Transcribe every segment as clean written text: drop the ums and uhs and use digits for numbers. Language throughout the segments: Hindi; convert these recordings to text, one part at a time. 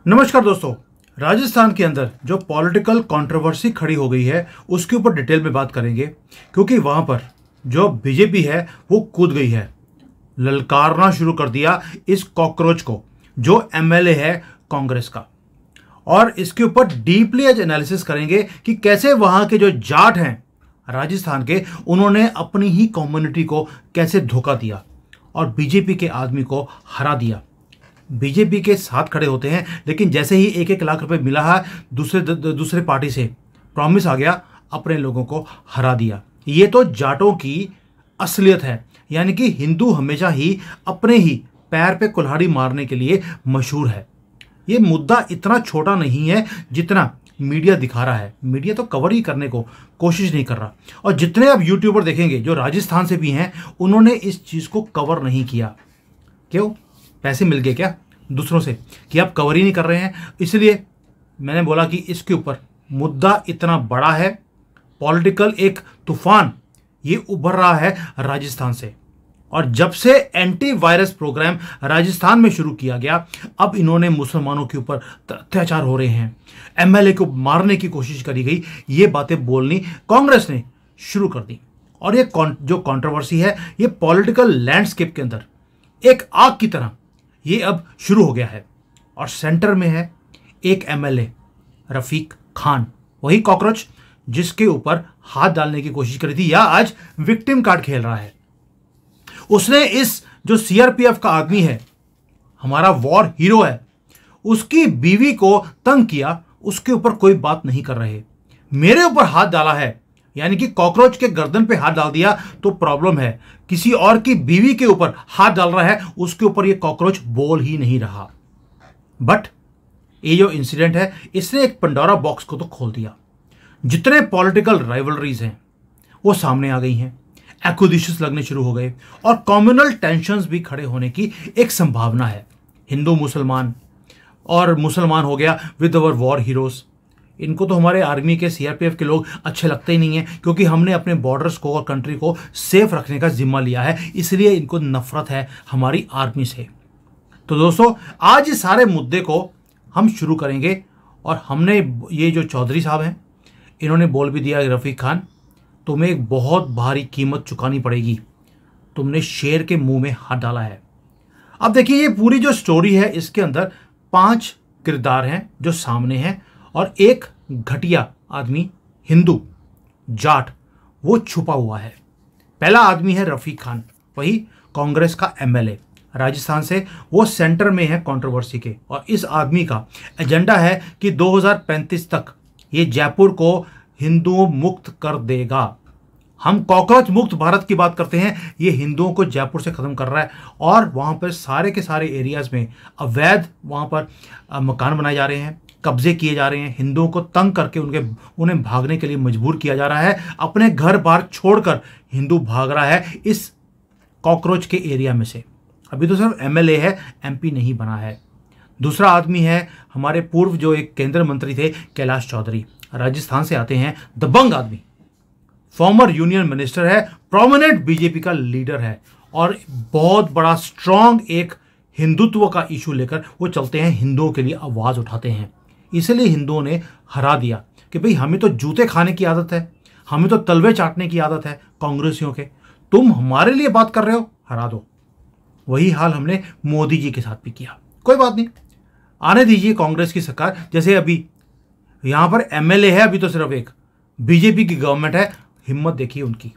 नमस्कार दोस्तों। राजस्थान के अंदर जो पॉलिटिकल कंट्रोवर्सी खड़ी हो गई है उसके ऊपर डिटेल में बात करेंगे, क्योंकि वहां पर जो बीजेपी है वो कूद गई है, ललकारना शुरू कर दिया इस कॉकरोच को जो एमएलए है कांग्रेस का। और इसके ऊपर डीपली आज एनालिसिस करेंगे कि कैसे वहां के जो जाट हैं राजस्थान के, उन्होंने अपनी ही कम्युनिटी को कैसे धोखा दिया और बीजेपी के आदमी को हरा दिया। बीजेपी के साथ खड़े होते हैं, लेकिन जैसे ही 1-1 लाख रुपए मिला है दूसरे पार्टी से, प्रॉमिस आ गया, अपने लोगों को हरा दिया। ये तो जाटों की असलियत है, यानी कि हिंदू हमेशा ही अपने ही पैर पे कुल्हाड़ी मारने के लिए मशहूर है। ये मुद्दा इतना छोटा नहीं है जितना मीडिया दिखा रहा है। मीडिया तो कवर ही करने को कोशिश नहीं कर रहा, और जितने अब यूट्यूबर देखेंगे जो राजस्थान से भी हैं, उन्होंने इस चीज़ को कवर नहीं किया। क्यों? पैसे मिल गए क्या दूसरों से कि आप कवर ही नहीं कर रहे हैं? इसलिए मैंने बोला कि इसके ऊपर मुद्दा इतना बड़ा है, पॉलिटिकल एक तूफान ये उभर रहा है राजस्थान से। और जब से एंटी वायरस प्रोग्राम राजस्थान में शुरू किया गया, अब इन्होंने मुसलमानों के ऊपर अत्याचार हो रहे हैं, एमएलए को मारने की कोशिश करी गई, ये बातें बोलनी कांग्रेस ने शुरू कर दी। और ये जो कंट्रोवर्सी है, ये पॉलिटिकल लैंडस्केप के अंदर एक आग की तरह ये अब शुरू हो गया है। और सेंटर में है एक एमएलए रफीक खान, वही कॉकरोच जिसके ऊपर हाथ डालने की कोशिश करी थी, या आज विक्टिम कार्ड खेल रहा है। उसने इस जो सीआरपीएफ का आदमी है, हमारा वॉर हीरो है, उसकी बीवी को तंग किया, उसके ऊपर कोई बात नहीं कर रहे। मेरे ऊपर हाथ डाला है, यानी कि कॉकरोच के गर्दन पे हाथ डाल दिया तो प्रॉब्लम है। किसी और की बीवी के ऊपर हाथ डाल रहा है, उसके ऊपर ये कॉकरोच बोल ही नहीं रहा। बट ये जो इंसिडेंट है, इसने एक पंडोरा बॉक्स को तो खोल दिया। जितने पॉलिटिकल राइवलरीज हैं वो सामने आ गई हैं, एक्विजिशंस लगने शुरू हो गए, और कम्युनल टेंशंस भी खड़े होने की एक संभावना है। हिंदू मुसलमान, और मुसलमान हो गया विद अवर वॉर हीरोज। इनको तो हमारे आर्मी के सीआरपीएफ के लोग अच्छे लगते ही नहीं हैं, क्योंकि हमने अपने बॉर्डर्स को और कंट्री को सेफ रखने का जिम्मा लिया है, इसलिए इनको नफरत है हमारी आर्मी से। तो दोस्तों, आज इस सारे मुद्दे को हम शुरू करेंगे। और हमने ये जो चौधरी साहब हैं, इन्होंने बोल भी दिया, रफीक खान तुम्हें एक बहुत भारी कीमत चुकानी पड़ेगी, तुमने शेर के मुंह में हाथ डाला है। अब देखिए, ये पूरी जो स्टोरी है, इसके अंदर 5 किरदार हैं जो सामने हैं, और एक घटिया आदमी हिंदू जाट वो छुपा हुआ है। पहला आदमी है रफीक खान, वही कांग्रेस का एमएलए राजस्थान से, वो सेंटर में है कंट्रोवर्सी के। और इस आदमी का एजेंडा है कि 2035 तक ये जयपुर को हिंदू मुक्त कर देगा। हम कॉकरोच मुक्त भारत की बात करते हैं, ये हिंदुओं को जयपुर से ख़त्म कर रहा है। और वहाँ पर सारे के सारे एरियाज़ में अवैध वहाँ पर मकान बनाए जा रहे हैं, कब्जे किए जा रहे हैं, हिंदुओं को तंग करके उन्हें भागने के लिए मजबूर किया जा रहा है। अपने घर बार छोड़कर हिंदू भाग रहा है इस कॉकरोच के एरिया में से। अभी तो सिर्फ एमएलए है, एमपी नहीं बना है। दूसरा आदमी है हमारे पूर्व जो एक केंद्रीय मंत्री थे, कैलाश चौधरी, राजस्थान से आते हैं, दबंग आदमी, फॉर्मर यूनियन मिनिस्टर है, प्रोमिनेंट बीजेपी का लीडर है, और बहुत बड़ा स्ट्रांग एक हिंदुत्व का इशू लेकर वो चलते हैं, हिंदुओं के लिए आवाज़ उठाते हैं। इसलिए हिंदुओं ने हरा दिया कि भाई हमें तो जूते खाने की आदत है, हमें तो तलवे चाटने की आदत है कांग्रेसियों के, तुम हमारे लिए बात कर रहे हो, हरा दो। वही हाल हमने मोदी जी के साथ भी किया। कोई बात नहीं, आने दीजिए कांग्रेस की सरकार। जैसे अभी यहाँ पर एमएलए है, अभी तो सिर्फ एक, बीजेपी की गवर्नमेंट है, हिम्मत देखिए उनकी।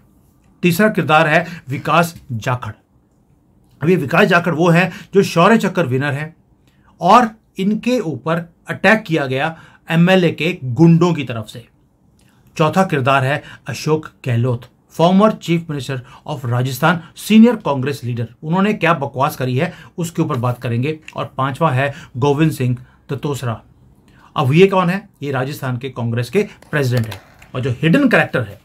तीसरा किरदार है विकास जाखड़। अभी विकास जाखड़ वो है जो शौर्य चक्र विनर है, और इनके ऊपर अटैक किया गया एमएलए के गुंडों की तरफ से। चौथा किरदार है Ashok Gehlot, former chief minister of Rajasthan, senior Congress leader. उन्होंने क्या बकवास करी है उसके ऊपर बात करेंगे। और पांचवा है गोविंद सिंह दतोसरा। अब ये कौन है? ये राजस्थान के कांग्रेस के प्रेसिडेंट है, और जो हिडन कैरेक्टर है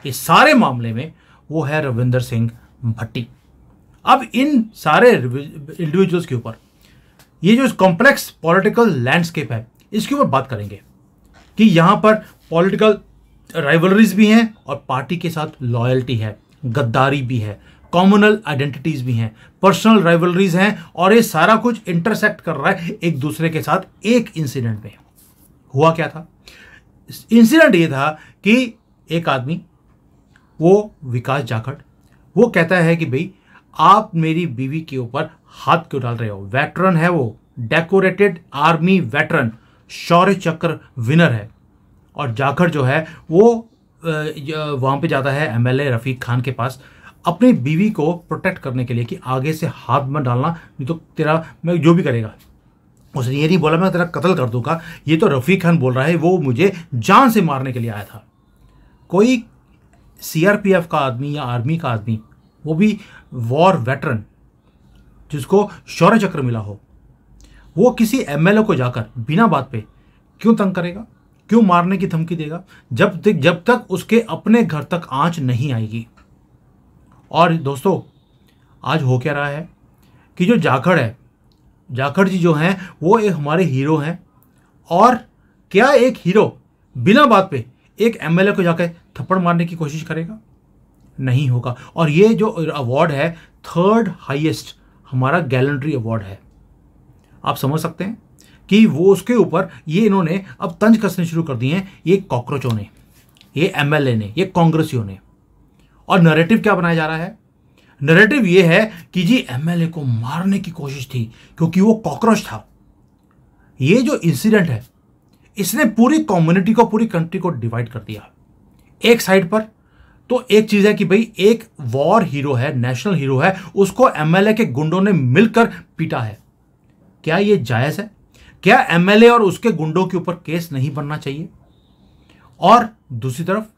इस सारे मामले में वो है रविंदर सिंह भट्टी। अब इन सारे इंडिविजुअल्स के ऊपर ये जो कॉम्प्लेक्स पॉलिटिकल लैंडस्केप है, इसके ऊपर बात करेंगे कि यहां पर पॉलिटिकल राइवलरीज भी हैं और पार्टी के साथ लॉयल्टी है, गद्दारी भी है, कॉम्युनल आइडेंटिटीज भी हैं, पर्सनल राइवलरीज हैं, और ये सारा कुछ इंटरसेक्ट कर रहा है एक दूसरे के साथ एक इंसिडेंट में। हुआ क्या था? इंसिडेंट ये था कि एक आदमी, वो विकास जाखड़, वो कहता है कि भाई आप मेरी बीवी के ऊपर हाथ क्यों डाल रहे हो? वेटरन है वो, डेकोरेटेड आर्मी वेटरन, शौर्य चक्र विनर है। और जाखड़ जो है वो वहां पे जाता है एमएलए रफीक खान के पास अपनी बीवी को प्रोटेक्ट करने के लिए कि आगे से हाथ मत डालना, नहीं तो तेरा मैं जो भी करेगा। उसने ये नहीं बोला मैं तेरा कत्ल कर दूंगा, ये तो रफीक खान बोल रहा है वो मुझे जान से मारने के लिए आया था। कोई सीआरपीएफ का आदमी या आर्मी का आदमी, वो भी वॉर वेटरन जिसको शौर्य चक्र मिला हो, वो किसी एमएलए को जाकर बिना बात पे क्यों तंग करेगा, क्यों मारने की धमकी देगा, जब तक उसके अपने घर तक आंच नहीं आएगी। और दोस्तों, आज हो क्या रहा है कि जो जाखड़ है, जाखड़ जी जो हैं वो एक हमारे हीरो हैं। और क्या एक हीरो बिना बात पे एक एमएलए को जाकर थप्पड़ मारने की कोशिश करेगा? नहीं होगा। और ये जो अवार्ड है, थर्ड हाईएस्ट हमारा गैलेंट्री अवार्ड है। आप समझ सकते हैं कि वो उसके ऊपर ये इन्होंने अब तंज कसने शुरू कर दिए हैं, ये कॉकरोचों ने, ये एमएलए ने, ये कांग्रेसियों ने। और नैरेटिव क्या बनाया जा रहा है? नैरेटिव ये है कि जी एमएलए को मारने की कोशिश थी क्योंकि वो कॉकरोच था। ये जो इंसिडेंट है, इसने पूरी कम्युनिटी को, पूरी कंट्री को डिवाइड कर दिया। एक साइड पर तो एक चीज है कि भाई एक वॉर हीरो है, नेशनल हीरो है, उसको एमएलए के गुंडों ने मिलकर पीटा है। क्या ये जायज है? क्या एमएलए और उसके गुंडों के ऊपर केस नहीं बनना चाहिए? और दूसरी तरफ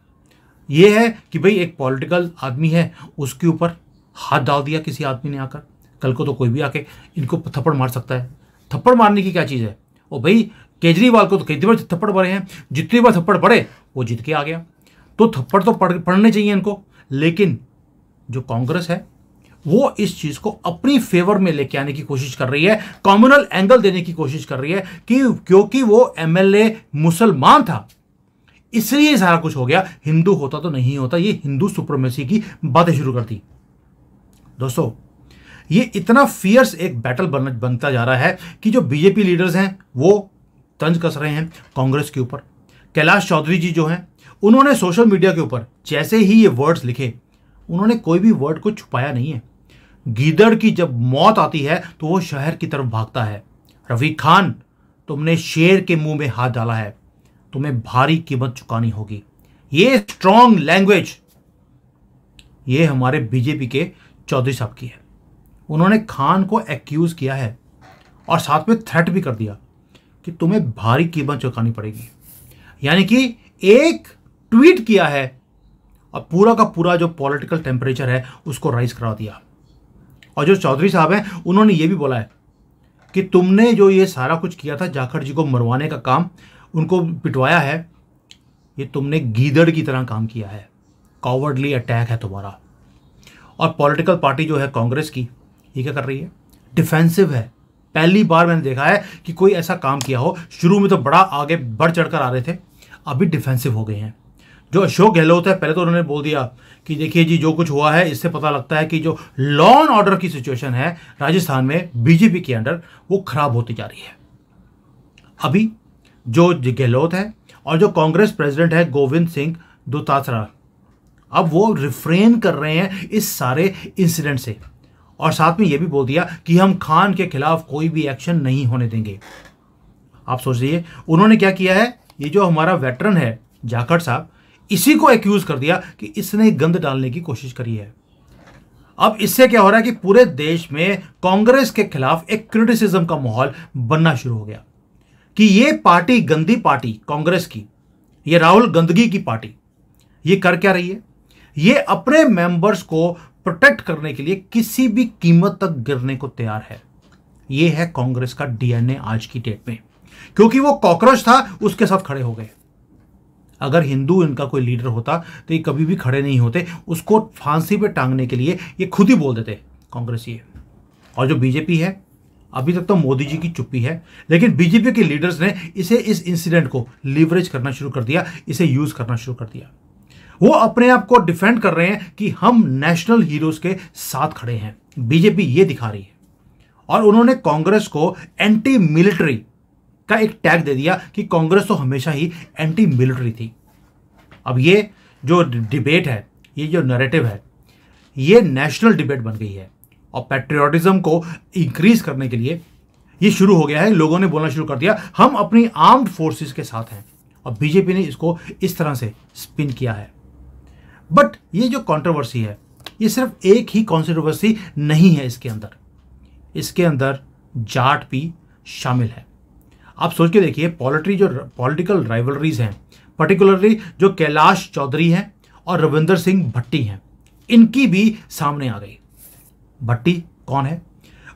यह है कि भाई एक पॉलिटिकल आदमी है, उसके ऊपर हाथ डाल दिया किसी आदमी ने आकर, कल को तो कोई भी आके इनको थप्पड़ मार सकता है। थप्पड़ मारने की क्या चीज है? ओ भाई, केजरीवाल को तो कितनी बार थप्पड़ पड़े हैं, जितनी बार थप्पड़ पड़े वो जीत के आ गया, तो थप्पड़ तो पड़ने चाहिए इनको। लेकिन जो कांग्रेस है वो इस चीज को अपनी फेवर में लेके आने की कोशिश कर रही है, कम्युनल एंगल देने की कोशिश कर रही है कि क्योंकि वो एमएलए मुसलमान था इसलिए सारा कुछ हो गया, हिंदू होता तो नहीं होता। ये हिंदू सुप्रीमेसी की बातें शुरू कर दी। दोस्तों, ये इतना फियर्स एक बैटल बनता जा रहा है कि जो बीजेपी लीडर्स हैं वो तंज कस रहे हैं कांग्रेस के ऊपर। कैलाश चौधरी जी जो हैं, उन्होंने सोशल मीडिया के ऊपर जैसे ही ये वर्ड्स लिखे, उन्होंने कोई भी वर्ड को छुपाया नहीं है। गीदड़ की जब मौत आती है तो वो शहर की तरफ भागता है। रफीक खान, तुमने शेर के मुंह में हाथ डाला है, तुम्हें भारी कीमत चुकानी होगी। ये स्ट्रॉन्ग लैंग्वेज ये हमारे बीजेपी के चौधरी साहब की है। उन्होंने खान को एक्यूज किया है और साथ में थ्रेट भी कर दिया कि तुम्हें भारी कीमत चुकानी पड़ेगी। यानी कि एक ट्वीट किया है और पूरा का पूरा जो पॉलिटिकल टेम्परेचर है उसको राइज करा दिया। और जो चौधरी साहब हैं उन्होंने ये भी बोला है कि तुमने जो ये सारा कुछ किया था, जाखड़ जी को मरवाने का काम, उनको पिटवाया है, ये तुमने गीदड़ की तरह काम किया है, कॉवर्डली अटैक है तुम्हारा। और पॉलिटिकल पार्टी जो है कांग्रेस की, ये क्या कर रही है? डिफेंसिव है। पहली बार मैंने देखा है कि कोई ऐसा काम किया हो। शुरू में तो बड़ा आगे बढ़ चढ़कर आ रहे थे, अभी डिफेंसिव हो गए हैं। जो अशोक गहलोत है, पहले तो उन्होंने बोल दिया कि देखिए जी जो कुछ हुआ है इससे पता लगता है कि जो लॉ एंड ऑर्डर की सिचुएशन है राजस्थान में बीजेपी के अंडर वो खराब होती जा रही है। अभी जो गहलोत है और जो कांग्रेस प्रेसिडेंट है गोविंद सिंह दोतासरा, अब वो रिफ्रेन कर रहे हैं इस सारे इंसिडेंट से, और साथ में ये भी बोल दिया कि हम खान के खिलाफ कोई भी एक्शन नहीं होने देंगे। आप सोचिए उन्होंने क्या किया है, ये जो हमारा वेटरन है जाखड़ साहब, इसी को एक्यूज कर दिया कि इसने गंद डालने की कोशिश करी है। अब इससे क्या हो रहा है कि पूरे देश में कांग्रेस के खिलाफ एक क्रिटिसिज्म का माहौल बनना शुरू हो गया कि ये पार्टी गंदी पार्टी कांग्रेस की, ये राहुल गंदगी की पार्टी, ये कर क्या रही है? ये अपने मेंबर्स को प्रोटेक्ट करने के लिए किसी भी कीमत तक गिरने को तैयार है। ये है कांग्रेस का डीएनए आज की डेट में। क्योंकि वो कॉकरोच था, उसके साथ खड़े हो गए। अगर हिंदू इनका कोई लीडर होता तो ये कभी भी खड़े नहीं होते, उसको फांसी पे टांगने के लिए ये खुद ही बोल देते कांग्रेस ये। और जो बीजेपी है, अभी तक तो मोदी जी की चुप्पी है, लेकिन बीजेपी के लीडर्स ने इसे, इस इंसिडेंट को लीवरेज करना शुरू कर दिया, इसे यूज करना शुरू कर दिया। वो अपने आप को डिफेंड कर रहे हैं कि हम नेशनल हीरोज के साथ खड़े हैं। बीजेपी ये दिखा रही है। और उन्होंने कांग्रेस को एंटी मिलिट्री का एक टैग दे दिया कि कांग्रेस तो हमेशा ही एंटी मिलिट्री थी। अब ये जो डिबेट है, ये जो नैरेटिव है, ये नेशनल डिबेट बन गई है और पैट्रियोटिज्म को इंक्रीज करने के लिए ये शुरू हो गया है। लोगों ने बोलना शुरू कर दिया हम अपनी आर्म्ड फोर्सेस के साथ हैं, और बीजेपी ने इसको इस तरह से स्पिन किया है। बट ये जो कंट्रोवर्सी है, ये सिर्फ एक ही कंट्रोवर्सी नहीं है, इसके अंदर जाट भी शामिल है। आप सोच के देखिए, पॉलिटिकल राइवलरीज हैं, पर्टिकुलरली जो कैलाश चौधरी हैं और रविंदर सिंह भट्टी हैं, इनकी भी सामने आ गई। भट्टी कौन है?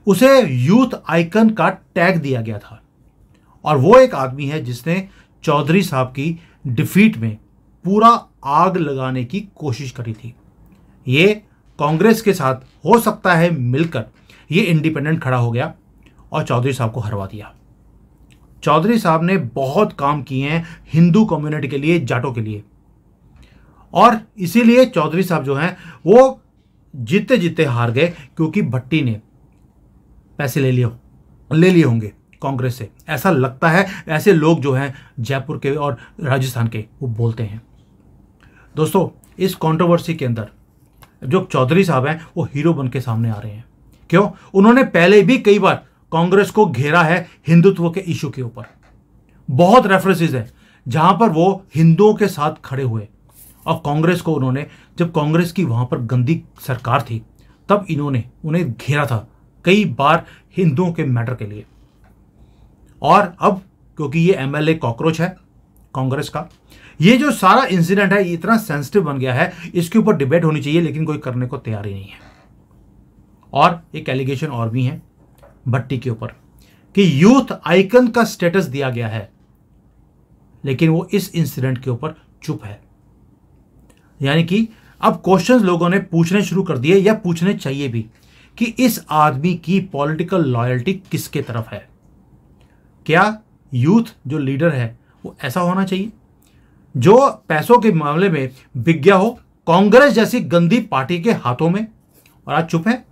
उसे यूथ आइकन का टैग दिया गया था, और वो एक आदमी है जिसने चौधरी साहब की डिफीट में पूरा आग लगाने की कोशिश करी थी। ये कांग्रेस के साथ हो सकता है मिलकर ये इंडिपेंडेंट खड़ा हो गया और चौधरी साहब को हरवा दिया। चौधरी साहब ने बहुत काम किए हैं हिंदू कम्युनिटी के लिए, जाटों के लिए, और इसीलिए चौधरी साहब जो हैं वो जीते जीते हार गए, क्योंकि भट्टी ने पैसे ले लिए होंगे कांग्रेस से। ऐसा लगता है, ऐसे लोग जो हैं जयपुर के और राजस्थान के, वो बोलते हैं। दोस्तों, इस कंट्रोवर्सी के अंदर जो चौधरी साहब हैं वो हीरो बन के सामने आ रहे हैं। क्यों? उन्होंने पहले भी कई बार कांग्रेस को घेरा है हिंदुत्व के इशू के ऊपर। बहुत रेफरेंसेस है जहां पर वो हिंदुओं के साथ खड़े हुए, और कांग्रेस को उन्होंने, जब कांग्रेस की वहां पर गंदी सरकार थी, तब इन्होंने उन्हें घेरा था कई बार हिंदुओं के मैटर के लिए। और अब क्योंकि ये एमएलए कॉकरोच है कांग्रेस का, ये जो सारा इंसिडेंट है इतना सेंसिटिव बन गया है, इसके ऊपर डिबेट होनी चाहिए, लेकिन कोई करने को तैयार ही नहीं है। और एक एलिगेशन और भी है भट्टी के ऊपर कि यूथ आइकन का स्टेटस दिया गया है, लेकिन वो इस इंसिडेंट के ऊपर चुप है। यानी कि अब क्वेश्चंस लोगों ने पूछने शुरू कर दिए, या पूछने चाहिए भी, कि इस आदमी की पॉलिटिकल लॉयल्टी किसके तरफ है। क्या यूथ जो लीडर है वो ऐसा होना चाहिए जो पैसों के मामले में बिक गया हो कांग्रेस जैसी गंदी पार्टी के हाथों में, और आज चुप है,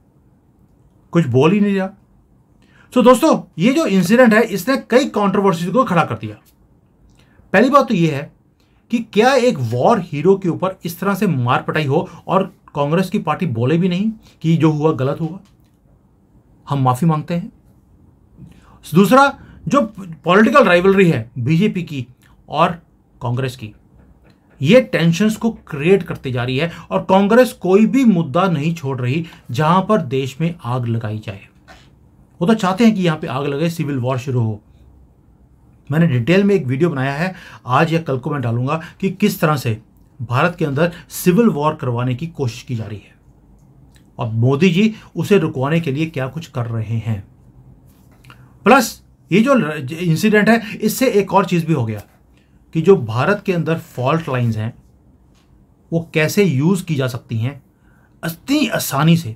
कुछ बोल ही नहीं रहा। तो दोस्तों, ये जो इंसिडेंट है इसने कई कंट्रोवर्सीज को खड़ा कर दिया। पहली बात तो ये है कि क्या एक वॉर हीरो के ऊपर इस तरह से मार पटाई हो और कांग्रेस की पार्टी बोले भी नहीं कि जो हुआ गलत हुआ, हम माफी मांगते हैं। दूसरा, जो पॉलिटिकल राइवलरी है बीजेपी की और कांग्रेस की, ये टेंशन्स को क्रिएट करती जा रही है, और कांग्रेस कोई भी मुद्दा नहीं छोड़ रही जहां पर देश में आग लगाई जाए। वो तो चाहते हैं कि यहां पे आग लगे, सिविल वॉर शुरू हो। मैंने डिटेल में एक वीडियो बनाया है, आज या कल को मैं डालूंगा, कि किस तरह से भारत के अंदर सिविल वॉर करवाने की कोशिश की जा रही है, और मोदी जी उसे रुकवाने के लिए क्या कुछ कर रहे हैं। प्लस ये जो इंसिडेंट है, इससे एक और चीज भी हो गया कि जो भारत के अंदर फॉल्ट लाइंस हैं वो कैसे यूज की जा सकती हैं इतनी आसानी से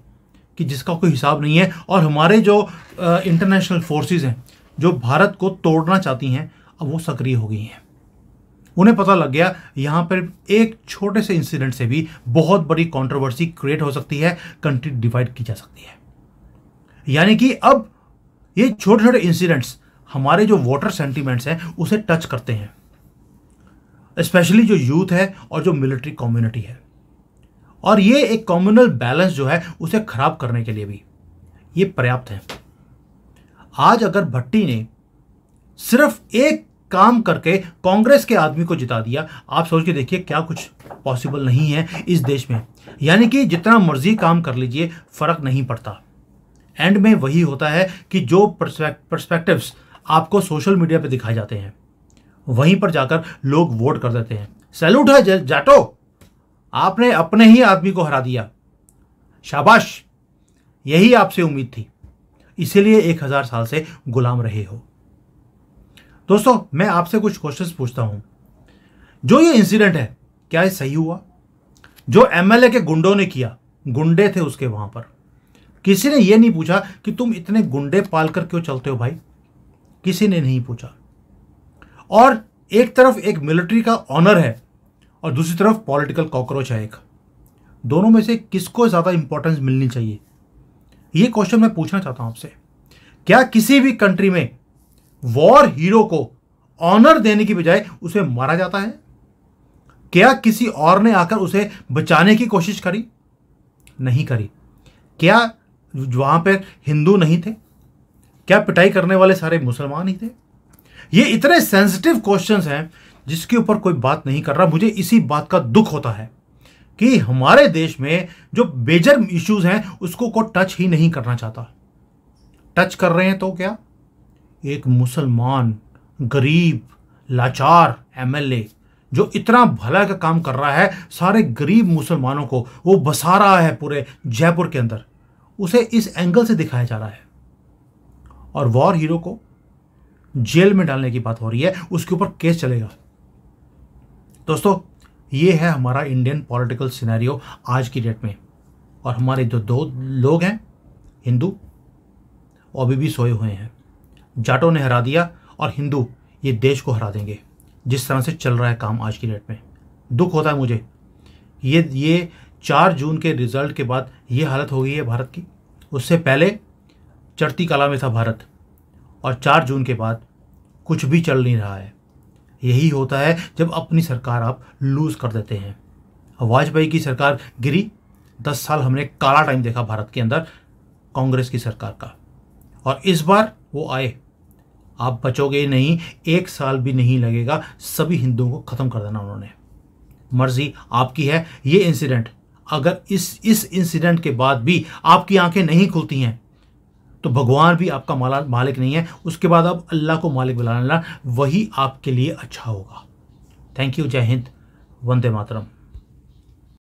कि जिसका कोई हिसाब नहीं है। और हमारे जो इंटरनेशनल फोर्सेस हैं जो भारत को तोड़ना चाहती हैं, अब वो सक्रिय हो गई हैं। उन्हें पता लग गया यहां पर एक छोटे से इंसिडेंट से भी बहुत बड़ी कंट्रोवर्सी क्रिएट हो सकती है, कंट्री डिवाइड की जा सकती है। यानी कि अब ये छोटे छोटे इंसिडेंट्स हमारे जो वोटर सेंटिमेंट्स हैं उसे टच करते हैं, स्पेशली जो यूथ है और जो मिलिट्री कम्युनिटी है, और ये एक कम्युनल बैलेंस जो है उसे खराब करने के लिए भी ये पर्याप्त है। आज अगर भट्टी ने सिर्फ एक काम करके कांग्रेस के आदमी को जिता दिया, आप सोच के देखिए क्या कुछ पॉसिबल नहीं है इस देश में। यानी कि जितना मर्जी काम कर लीजिए, फर्क नहीं पड़ता। एंड में वही होता है कि जो पर्सपेक्टिव्स आपको सोशल मीडिया पे दिखाए जाते हैं, वहीं पर जाकर लोग वोट कर देते हैं। सैल्यूट है जाटो, आपने अपने ही आदमी को हरा दिया, शाबाश, यही आपसे उम्मीद थी, इसीलिए 1000 साल से गुलाम रहे हो। दोस्तों, मैं आपसे कुछ क्वेश्चंस पूछता हूं। जो ये इंसिडेंट है, क्या ये सही हुआ? जो एमएलए के गुंडों ने किया, गुंडे थे उसके वहां पर, किसी ने ये नहीं पूछा कि तुम इतने गुंडे पालकर क्यों चलते हो भाई, किसी ने नहीं पूछा। और एक तरफ एक मिलिट्री का ऑनर है और दूसरी तरफ पॉलिटिकल कॉकरोच है एक। दोनों में से किसको ज़्यादा इंपॉर्टेंस मिलनी चाहिए, ये क्वेश्चन मैं पूछना चाहता हूं आपसे। क्या किसी भी कंट्री में वॉर हीरो को ऑनर देने की बजाय उसे मारा जाता है? क्या किसी और ने आकर उसे बचाने की कोशिश करी? नहीं करी। क्या वहां पर हिंदू नहीं थे? क्या पिटाई करने वाले सारे मुसलमान ही थे? ये इतने सेंसिटिव क्वेश्चंस हैं जिसके ऊपर कोई बात नहीं कर रहा। मुझे इसी बात का दुख होता है कि हमारे देश में जो मेजर इश्यूज हैं उसको कोई टच ही नहीं करना चाहता। टच कर रहे हैं तो क्या? एक मुसलमान गरीब लाचार एमएलए जो इतना भला का काम कर रहा है, सारे गरीब मुसलमानों को वो बसा रहा है पूरे जयपुर के अंदर, उसे इस एंगल से दिखाया जा रहा है। और वॉर हीरो को जेल में डालने की बात हो रही है, उसके ऊपर केस चलेगा। दोस्तों, ये है हमारा इंडियन पॉलिटिकल सिनेरियो आज की डेट में। और हमारे जो दो लोग हैं हिंदू, वो अभी भी सोए हुए हैं। जाटों ने हरा दिया और हिंदू ये देश को हरा देंगे, जिस तरह से चल रहा है काम आज की डेट में। दुख होता है मुझे। ये 4 जून के रिजल्ट के बाद ये हालत हो गई है भारत की। उससे पहले चढ़ती कला में था भारत, और 4 जून के बाद कुछ भी चल नहीं रहा है। यही होता है जब अपनी सरकार आप लूज कर देते हैं। वाजपेयी की सरकार गिरी, 10 साल हमने काला टाइम देखा भारत के अंदर कांग्रेस की सरकार का, और इस बार वो आए। आप बचोगे नहीं, 1 साल भी नहीं लगेगा सभी हिंदुओं को खत्म कर देना उन्होंने। मर्जी आपकी है। ये इंसिडेंट, अगर इस इंसिडेंट के बाद भी आपकी आंखें नहीं खुलती हैं तो भगवान भी आपका मालिक नहीं है। उसके बाद आप अल्लाह को मालिक बुला लेना, वही आपके लिए अच्छा होगा। Thank you. जय हिंद। वंदे मातरम।